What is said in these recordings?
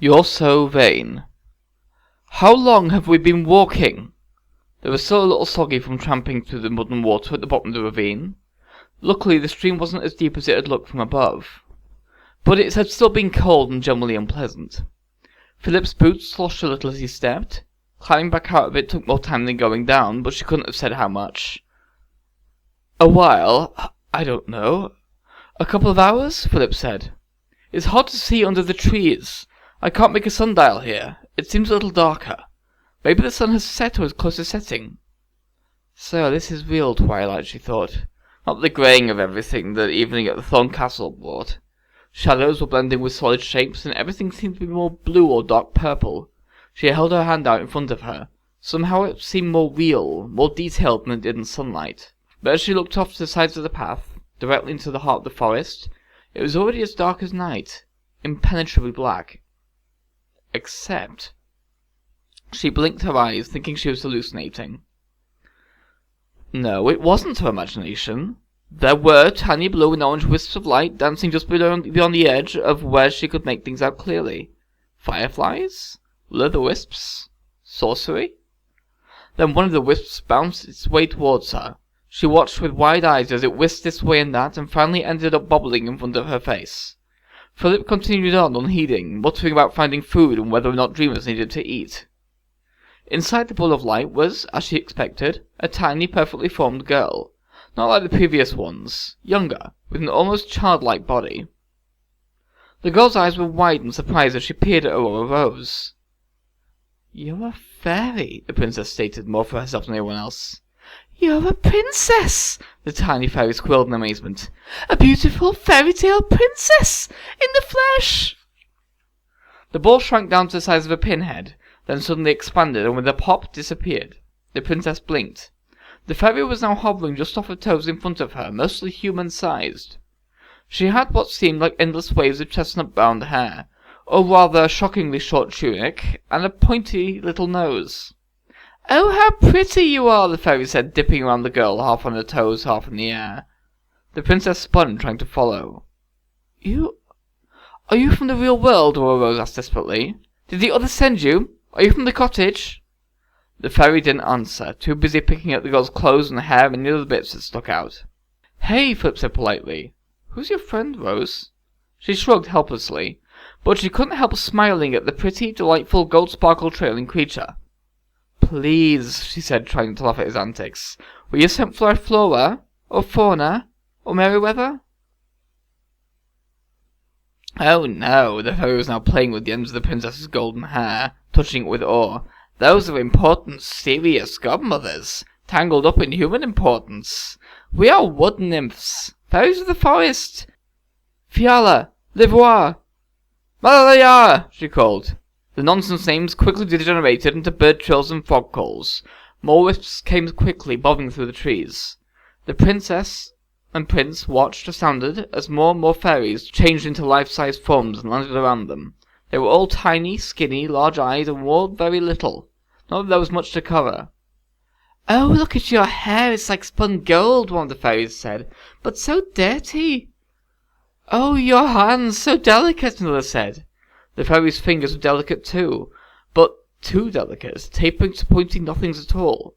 You're so vain. How long have we been walking? They were still a little soggy from tramping through the mud and water at the bottom of the ravine. Luckily, the stream wasn't as deep as it had looked from above, but it had still been cold and generally unpleasant. Philip's boots sloshed a little as he stepped. Climbing back out of it took more time than going down, but she couldn't have said how much. A while, I don't know. A couple of hours, Philip said. It's hard to see under the trees. I can't make a sundial here. It seems a little darker. Maybe the sun has set or is close to setting. So this is real twilight, she thought. Not the greying of everything that evening at the Thorn Castle brought. Shadows were blending with solid shapes, and everything seemed to be more blue or dark purple. She held her hand out in front of her. Somehow it seemed more real, more detailed than it did in sunlight. But as she looked off to the sides of the path, directly into the heart of the forest, it was already as dark as night, impenetrably black. Except... She blinked her eyes, thinking she was hallucinating. No, it wasn't her imagination. There were tiny blue and orange wisps of light dancing just beyond the edge of where she could make things out clearly. Fireflies? Will-o'-the-wisps? Sorcery? Then one of the wisps bounced its way towards her. She watched with wide eyes as it whisked this way and that, and finally ended up bobbling in front of her face. Philip continued on, unheeding, muttering about finding food and whether or not dreamers needed to eat. Inside the ball of light was, as she expected, a tiny, perfectly formed girl. Not like the previous ones, younger, with an almost childlike body. The girl's eyes were wide in surprise as she peered at Aurora Rose. You're a fairy, the princess stated, more for herself than anyone else. You're a princess, the tiny fairy squealed in amazement. A beautiful fairy tale princess, in the flesh! The ball shrank down to the size of a pinhead, then suddenly expanded and with a pop disappeared. The princess blinked. The fairy was now hovering just off her toes in front of her, mostly human-sized. She had what seemed like endless waves of chestnut-brown hair, or rather a shockingly short tunic, and a pointy little nose. Oh, how pretty you are, the fairy said, dipping around the girl, half on her toes, half in the air. The princess spun, trying to follow. Are you from the real world? Aurora Rose asked desperately. Did the others send you? Are you from the cottage? The fairy didn't answer, too busy picking at the girl's clothes and hair and the other bits that stuck out. Hey, Philip said politely. Who's your friend, Rose? She shrugged helplessly, but she couldn't help smiling at the pretty, delightful, gold-sparkle trailing creature. Please, she said, trying to laugh at his antics. Were you sent for Flora? Or Fauna? Or Merryweather? Oh no, the fairy was now playing with the ends of the princess's golden hair, touching it with awe. Those are important, serious godmothers, tangled up in human importance. We are wood nymphs, fairies of the forest. Fiala, Livoire, Malaya, she called. The nonsense names quickly degenerated into bird trills and frog calls. More wisps came quickly, bobbing through the trees. The princess and prince watched, astounded, as more and more fairies changed into life-size forms and landed around them. They were all tiny, skinny, large-eyed, and wore very little. Not that there was much to cover. Oh, look at your hair, it's like spun gold, one of the fairies said, but so dirty. Oh, your hands, so delicate, another said. The fairy's fingers were delicate too, but too delicate, tapering to pointing nothings at all.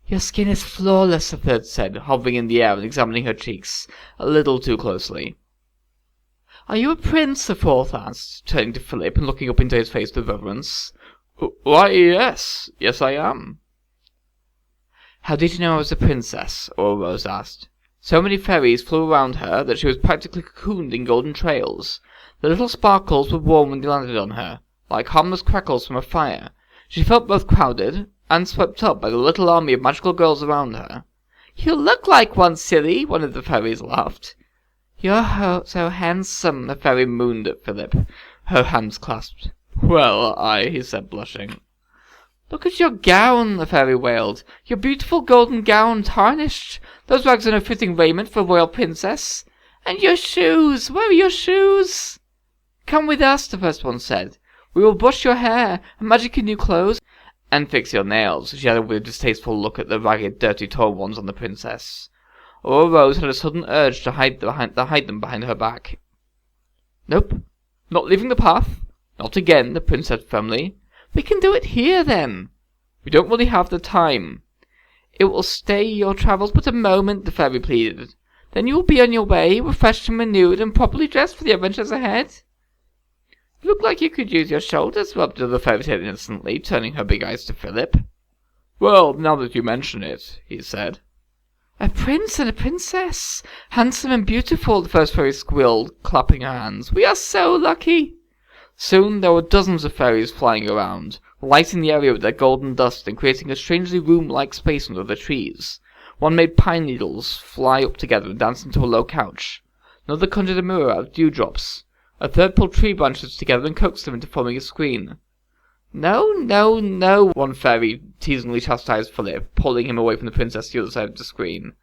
Your skin is flawless, a third said, hovering in the air and examining her cheeks a little too closely. Are you a prince? The fourth asked, turning to Philip and looking up into his face with reverence. Why, yes. Yes, I am. How did you know I was a princess? Aurora Rose asked. So many fairies flew around her that she was practically cocooned in golden trails. The little sparkles were warm when they landed on her, like harmless crackles from a fire. She felt both crowded and swept up by the little army of magical girls around her. You look like one, silly, one of the fairies laughed. You're so handsome, the fairy mooned at Philip, her hands clasped. Well, he said, blushing. Look at your gown, the fairy wailed. Your beautiful golden gown tarnished. Those rags are no fitting raiment for a royal princess. And your shoes! Where are your shoes? Come with us, the first one said. We will brush your hair, and magic your new clothes, and fix your nails, she added with a distasteful look at the ragged, dirty, torn ones on the princess. Aurora Rose had a sudden urge to hide them behind her back. Nope. Not leaving the path. Not again, the prince said firmly. We can do it here, then. We don't really have the time. It will stay your travels but a moment, the fairy pleaded. Then you will be on your way, refreshed and renewed, and properly dressed for the adventures ahead. You look like you could use your shoulders rubbed, the fairy said innocently, turning her big eyes to Philip. Well, now that you mention it, he said. A prince and a princess, handsome and beautiful, the first fairy squealed, clapping her hands. We are so lucky. Soon there were dozens of fairies flying around, lighting the area with their golden dust and creating a strangely room-like space under the trees. One made pine needles fly up together and dance into a low couch. Another conjured a mirror out of dewdrops. A third pulled tree branches together and coaxed them into forming a screen. No, no, no, one fairy teasingly chastised Philip, pulling him away from the princess to the other side of the screen.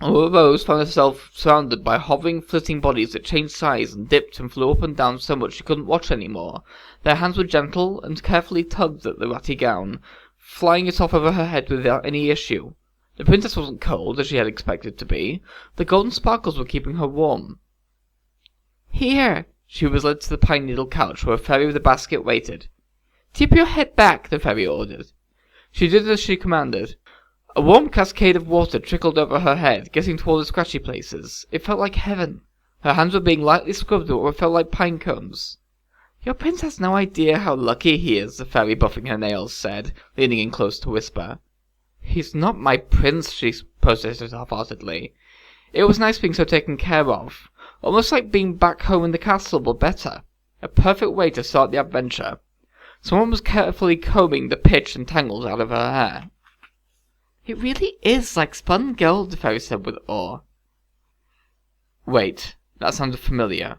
Aurora Rose found herself surrounded by hovering, flitting bodies that changed size and dipped and flew up and down so much she couldn't watch any more. Their hands were gentle and carefully tugged at the ratty gown, flying it off over her head without any issue. The princess wasn't cold, as she had expected to be. The golden sparkles were keeping her warm. Here! She was led to the pine needle couch where a fairy with a basket waited. Tip your head back, the fairy ordered. She did as she commanded. A warm cascade of water trickled over her head, getting to all the scratchy places. It felt like heaven. Her hands were being lightly scrubbed with what felt like pine cones. Your prince has no idea how lucky he is, the fairy buffing her nails said, leaning in close to whisper. He's not my prince, she protested half-heartedly. It was nice being so taken care of. Almost like being back home in the castle, but better. A perfect way to start the adventure. Someone was carefully combing the pitch and tangles out of her hair. It really is like spun gold, the fairy said with awe. Wait, that sounded familiar.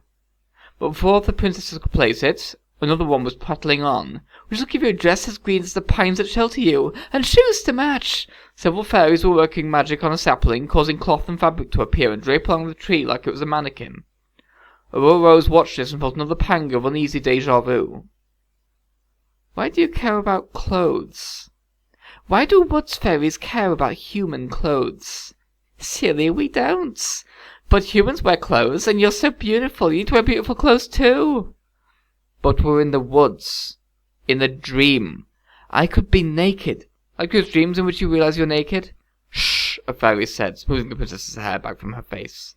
But before the princess could place it, another one was prattling on. We shall give you a dress as green as the pines that shelter you, and shoes to match. Several fairies were working magic on a sapling, causing cloth and fabric to appear and drape along the tree like it was a mannequin. Aurora Rose watched this and felt another pang of uneasy deja vu. Why do you care about clothes? Why do woods fairies care about human clothes? Silly, we don't. But humans wear clothes, and you're so beautiful, you need to wear beautiful clothes too. But we're in the woods. In a dream. I could be naked. Like those dreams in which you realize you're naked? Shh, a fairy said, smoothing the princess's hair back from her face.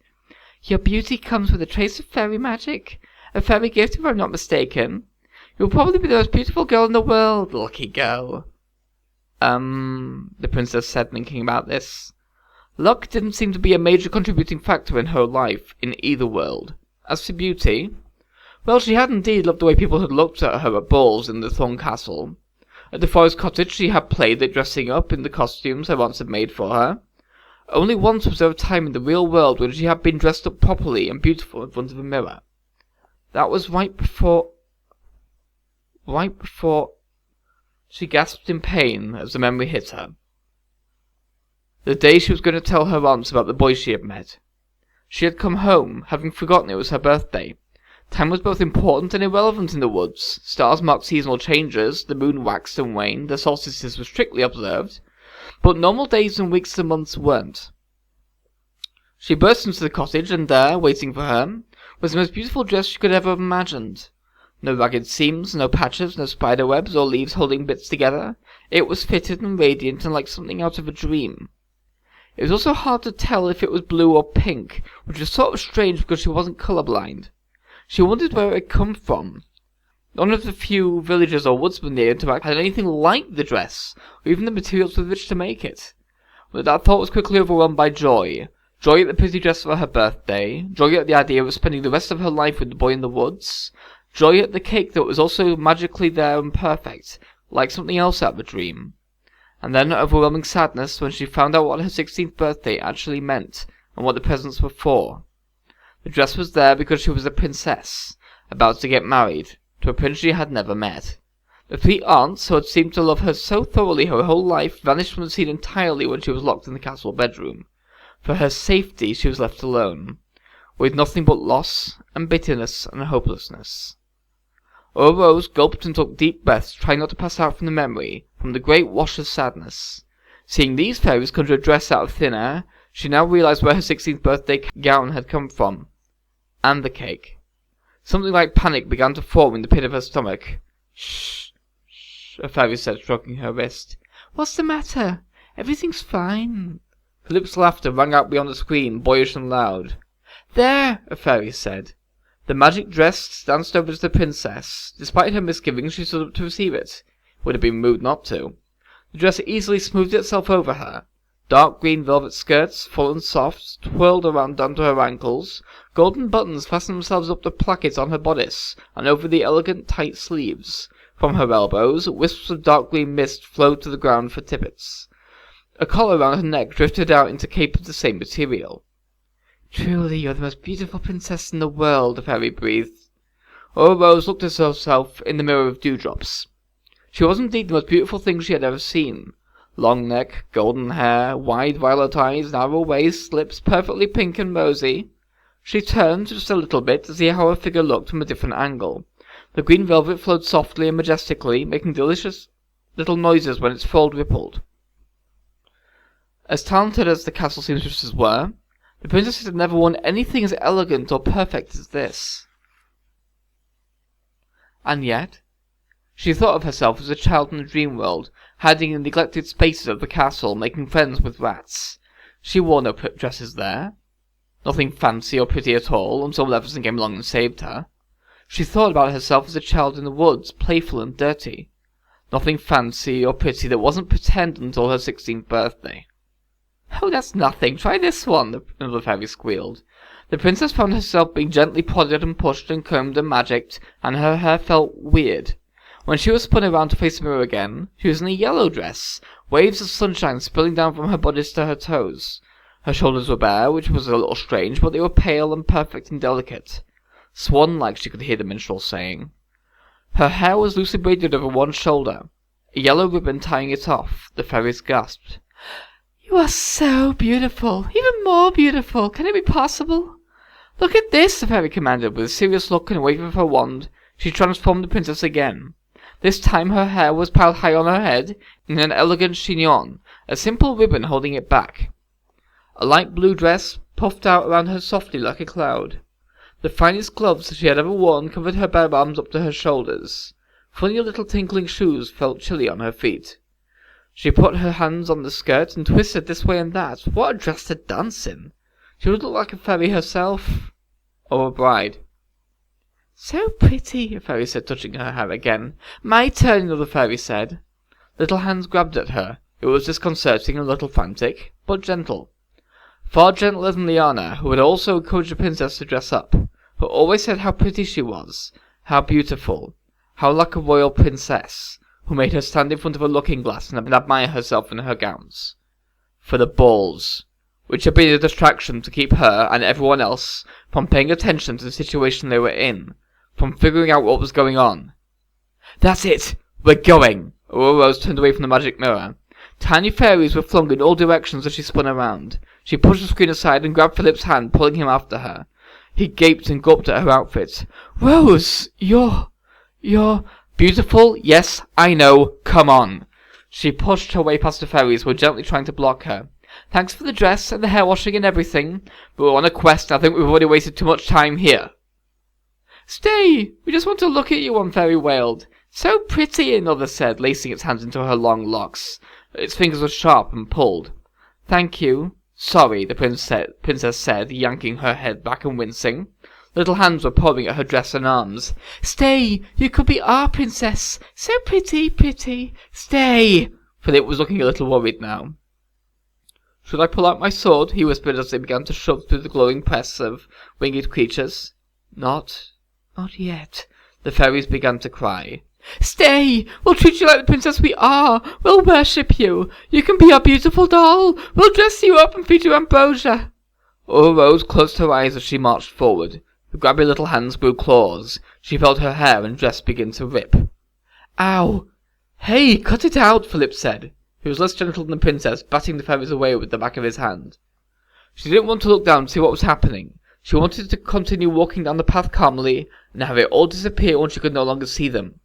Your beauty comes with a trace of fairy magic. A fairy gift, if I'm not mistaken. You'll probably be the most beautiful girl in the world, lucky girl. The princess said, thinking about this. Luck didn't seem to be a major contributing factor in her life in either world. As for beauty, well, she had indeed loved the way people had looked at her at balls in the Thorn Castle. At the forest cottage she had played at dressing up in the costumes her aunts had made for her. Only once was there a time in the real world when she had been dressed up properly and beautiful in front of a mirror. That was right before... She gasped in pain as the memory hit her. The day she was going to tell her aunts about the boy she had met. She had come home, having forgotten it was her birthday. Time was both important and irrelevant in the woods. Stars marked seasonal changes, the moon waxed and waned, the solstices were strictly observed, but normal days and weeks and months weren't. She burst into the cottage, and there, waiting for her, was the most beautiful dress she could ever have imagined. No ragged seams, no patches, no spider webs or leaves holding bits together. It was fitted and radiant and like something out of a dream. It was also hard to tell if it was blue or pink, which was sort of strange because she wasn't colourblind. She wondered where it had come from. None of the few villagers or woodsmen near Interact had anything like the dress, or even the materials with which to make it. But that thought was quickly overwhelmed by joy. Joy at the pretty dress for her birthday, joy at the idea of spending the rest of her life with the boy in the woods, joy at the cake that was also magically there and perfect, like something else out of a dream. And then overwhelming sadness when she found out what her 16th birthday actually meant, and what the presents were for. The dress was there because she was a princess, about to get married, to a prince she had never met. The 3 aunts, who had seemed to love her so thoroughly her whole life, vanished from the scene entirely when she was locked in the castle bedroom. For her safety she was left alone, with nothing but loss, and bitterness, and hopelessness. Aurora Rose gulped and took deep breaths, trying not to pass out from the memory, from the great wash of sadness. Seeing these fairies conjure a dress out of thin air, she now realized where her 16th birthday gown had come from. And the cake. Something like panic began to form in the pit of her stomach. "Shh, shh," a fairy said, stroking her wrist. "What's the matter? Everything's fine." Philip's laughter rang out beyond the screen, boyish and loud. "There," a fairy said. The magic dress danced over to the princess. Despite her misgivings, she stood up to receive it. It would have been rude not to. The dress easily smoothed itself over her. Dark green velvet skirts, full and soft, twirled around down to her ankles. Golden buttons fastened themselves up the plackets on her bodice and over the elegant tight sleeves. From her elbows, wisps of dark green mist flowed to the ground for tippets. A collar round her neck drifted out into a cape of the same material. "Truly, you're the most beautiful princess in the world," the fairy breathed. Aurora looked at herself in the mirror of dewdrops. She was indeed the most beautiful thing she had ever seen. Long neck, golden hair, wide violet eyes, narrow waist, lips perfectly pink and rosy. She turned just a little bit to see how her figure looked from a different angle. The green velvet flowed softly and majestically, making delicious little noises when its fold rippled. As talented as the castle seamstresses were, the princesses had never worn anything as elegant or perfect as this. And yet, she thought of herself as a child in a dream world, hiding in neglected spaces of the castle, making friends with rats. She wore no dresses there. Nothing fancy or pretty at all, until Leveson came along and saved her. She thought about herself as a child in the woods, playful and dirty. Nothing fancy or pretty that wasn't pretend until her 16th birthday. "Oh, that's nothing. Try this one," another fairy squealed. The princess found herself being gently prodded and pushed and combed and magicked, and her hair felt weird. When she was spun around to face the mirror again, she was in a yellow dress, waves of sunshine spilling down from her bodice to her toes. Her shoulders were bare, which was a little strange, but they were pale and perfect and delicate. Swan-like, she could hear the minstrel saying. Her hair was loosely braided over one shoulder, a yellow ribbon tying it off. The fairies gasped. "You are so beautiful, even more beautiful. Can it be possible?" "Look at this," the fairy commanded. With a serious look and a wave of her wand, she transformed the princess again. This time her hair was piled high on her head in an elegant chignon, a simple ribbon holding it back. A light blue dress puffed out around her softly like a cloud. The finest gloves she had ever worn covered her bare arms up to her shoulders. Funny little tinkling shoes felt chilly on her feet. She put her hands on the skirt and twisted this way and that. What a dress to dance in! She would look like a fairy herself, or a bride. "So pretty," a fairy said, touching her hair again. "My turn," another fairy said. Little hands grabbed at her. It was disconcerting and a little frantic, but gentle. Far gentler than Liana, who had also encouraged the princess to dress up, who always said how pretty she was, how beautiful, how like a royal princess, who made her stand in front of a looking-glass and admire herself in her gowns. For the balls, which had been a distraction to keep her and everyone else from paying attention to the situation they were in, from figuring out what was going on. "That's it! We're going!" Aurora turned away from the magic mirror. Tiny fairies were flung in all directions as she spun around. She pushed the screen aside and grabbed Philip's hand, pulling him after her. He gaped and gulped at her outfit. "Rose, you're beautiful? Yes, I know. Come on." She pushed her way past the fairies who were gently trying to block her. "Thanks for the dress and the hair washing and everything, but we're on a quest and I think we've already wasted too much time here." "Stay! We just want to look at you," one fairy wailed. "So pretty," another said, lacing its hands into her long locks. Its fingers were sharp and pulled. "Thank you. Sorry," the princess said, yanking her head back and wincing. Little hands were pulling at her dress and arms. "Stay! You could be our princess! So pretty, pretty! Stay!" Philip was looking a little worried now. "Should I pull out my sword?" he whispered as they began to shove through the glowing press of winged creatures. Not yet." The fairies began to cry. "Stay! We'll treat you like the princess we are! We'll worship you! You can be our beautiful doll! We'll dress you up and feed you ambrosia!" Aurora closed her eyes as she marched forward. The grabby little hands grew claws. She felt her hair and dress begin to rip. "Ow! Hey, cut it out!" Philip said. He was less gentle than the princess, batting the fairies away with the back of his hand. She didn't want to look down to see what was happening. She wanted to continue walking down the path calmly and have it all disappear when she could no longer see them.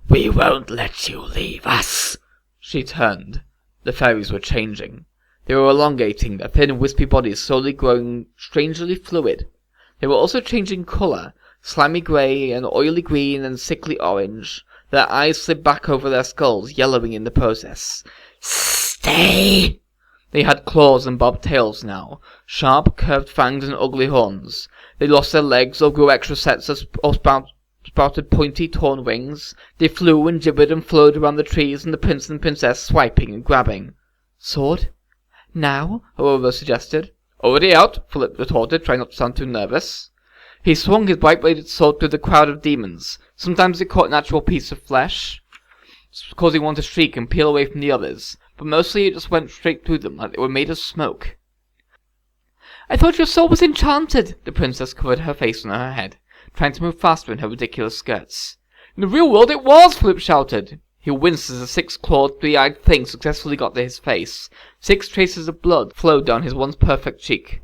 "We won't let you leave us!" She turned. The fairies were changing. They were elongating, their thin, wispy bodies slowly growing strangely fluid. They were also changing colour. slimy grey and oily green and sickly orange. Their eyes slid back over their skulls, yellowing in the process. Stay! They had claws and bobbed tails now, sharp, curved fangs and ugly horns. They lost their legs or grew extra sets or sprouted pointy, torn wings. They flew and gibbered and flowed around the trees, and the prince and princess swiping and grabbing. Sword? Now? Aurora suggested. Already out, Philip retorted, trying not to sound too nervous. He swung his bright-bladed sword through the crowd of demons. Sometimes it caught an actual piece of flesh, causing one to shriek and peel away from the others, but mostly it just went straight through them like they were made of smoke. I thought your soul was enchanted, the princess covered her face on her head, trying to move faster in her ridiculous skirts. In the real world it was, Philip shouted. He winced as a six-clawed, three-eyed thing successfully got to his face. 6 traces of blood flowed down his once perfect cheek.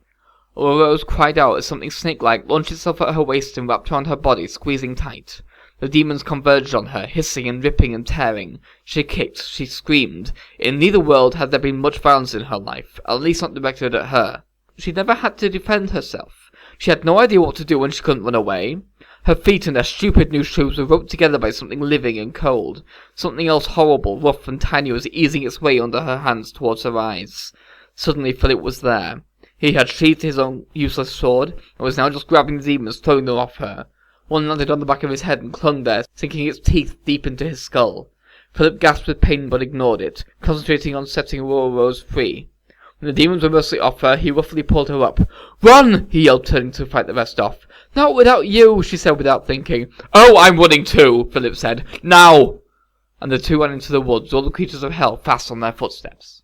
Aurora cried out as something snake-like launched itself at her waist and wrapped around her body, squeezing tight. The demons converged on her, hissing and ripping and tearing. She kicked, she screamed. In neither world had there been much violence in her life, at least not directed at her. She never had to defend herself. She had no idea what to do when she couldn't run away. Her feet and their stupid new shoes were roped together by something living and cold. Something else horrible, rough and tiny was easing its way under her hands towards her eyes. Suddenly Philip was there. He had sheathed his own useless sword, and was now just grabbing the demons, throwing them off her. One landed on the back of his head and clung there, sinking its teeth deep into his skull. Philip gasped with pain but ignored it, concentrating on setting Aurora free. When the demons were mostly off her, he roughly pulled her up. Run! He yelled, turning to fight the rest off. Not without you, she said without thinking. Oh, I'm running too, Philip said. Now! And the two ran into the woods, all the creatures of hell fast on their footsteps.